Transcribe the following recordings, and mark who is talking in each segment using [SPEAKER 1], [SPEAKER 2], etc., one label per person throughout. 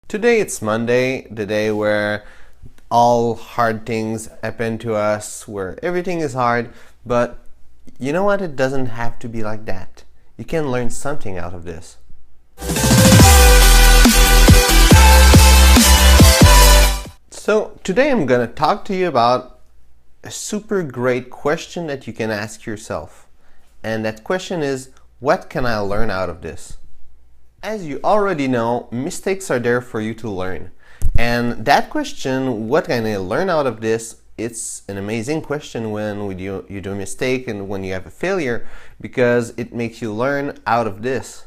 [SPEAKER 1] Today it's Monday, the day where all hard things happen to us, where everything is hard, but you know what? It doesn't have to be like that. You can learn something out of this. So today I'm gonna talk to you about a super great question that you can ask yourself. And that question is, what can I learn out of this? As you already know, mistakes are there for you to learn. And that question, what can I learn out of this? It's an amazing question when you do a mistake and when you have a failure, because it makes you learn out of this.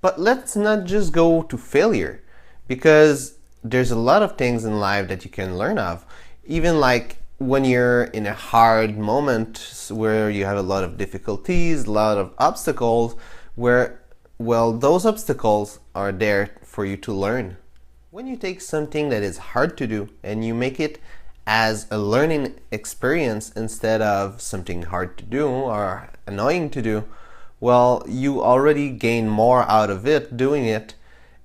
[SPEAKER 1] But let's not just go to failure, because there's a lot of things in life that you can learn of. Even like when you're in a hard moment where you have a lot of difficulties, a lot of obstacles, where those obstacles are there for you to learn. When you take something that is hard to do and you make it as a learning experience instead of something hard to do or annoying to do, you already gain more out of it doing it,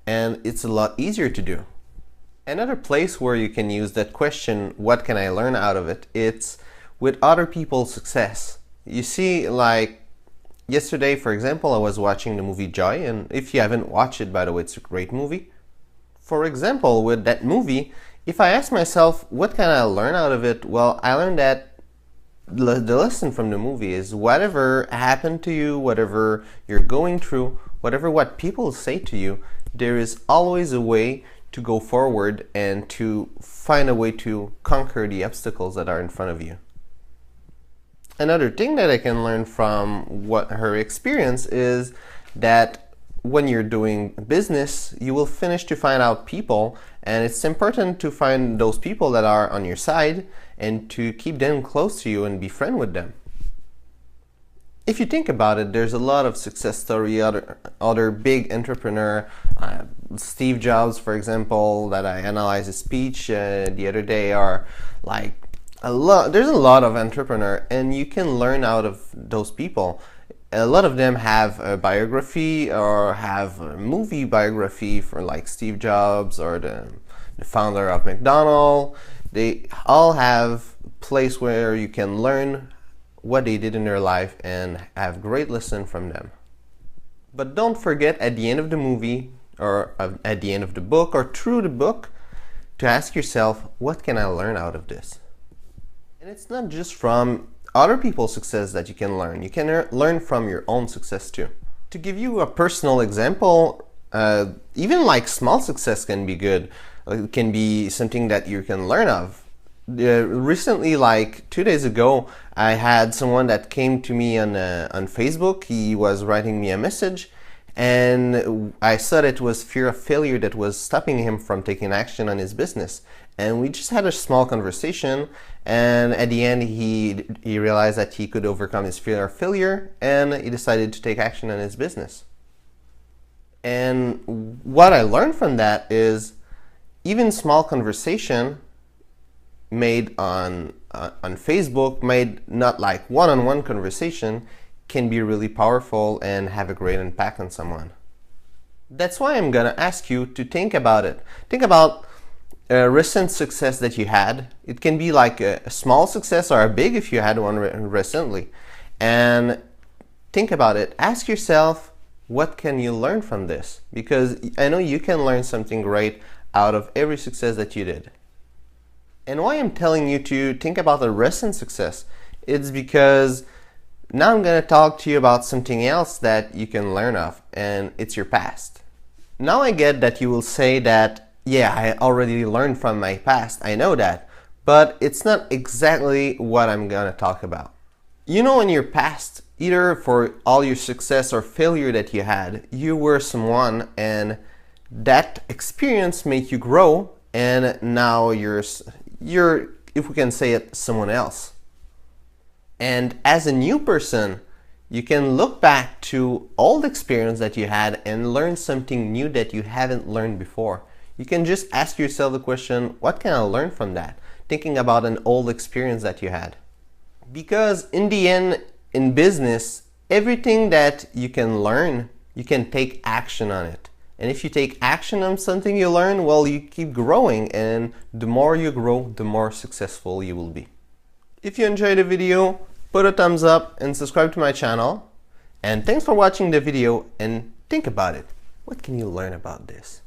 [SPEAKER 1] and it's a lot easier to do. Another place where you can use that question, what can I learn out of it? It's with other people's success. You see, like yesterday, for example, I was watching the movie Joy, and if you haven't watched it, by the way, it's a great movie. For example, with that movie, if I ask myself, what can I learn out of it? Well, I learned that the lesson from the movie is whatever happened to you, whatever you're going through, what people say to you, there is always a way to go forward and to find a way to conquer the obstacles that are in front of you. Another thing that I can learn from her experience is that when you're doing business, you will finish to find out people, and it's important to find those people that are on your side and to keep them close to you and be friends with them. If you think about it, there's a lot of success story, other big entrepreneur, Steve Jobs, for example, that I analyzed his speech the other day, are like there's a lot of entrepreneur, and you can learn out of those people. A lot of them have a biography or have a movie biography for like Steve Jobs or the founder of McDonald's. They all have a place where you can learn what they did in their life and have great lesson from them. But don't forget, at the end of the movie or at the end of the book or through the book, to ask yourself, what can I learn out of this? And it's not just from other people's success that you can learn. You can learn from your own success too. To give you a personal example, even like small success can be good. It can be something that you can learn of. Recently, like 2 days ago, I had someone that came to me on Facebook. He was writing me a message, and I saw that it was fear of failure that was stopping him from taking action on his business. And we just had a small conversation, and at the end he realized that he could overcome his fear of failure, and he decided to take action on his business. And what I learned from that is even small conversation made on Facebook, made not like one-on-one conversation, can be really powerful and have a great impact on someone. That's why I'm gonna ask you to think about it. Think about a recent success that you had. It can be like a small success or a big if you had one recently. And think about it. Ask yourself, what can you learn from this? Because I know you can learn something great out of every success that you did. And why I'm telling you to think about a recent success, it's because now I'm going to talk to you about something else that you can learn of, and it's your past. Now I get that you will say that, yeah, I already learned from my past, I know that, but it's not exactly what I'm going to talk about. You know, in your past, either for all your success or failure that you had, you were someone, and that experience made you grow, and now you're, if we can say it, someone else. And as a new person, you can look back to old experience that you had and learn something new that you haven't learned before. You can just ask yourself the question, what can I learn from that? Thinking about an old experience that you had. Because in the end, in business, everything that you can learn, you can take action on it. And if you take action on something you learn, well, you keep growing, and the more you grow, the more successful you will be. If you enjoyed the video, put a thumbs up and subscribe to my channel. And thanks for watching the video, and think about it. What can you learn about this?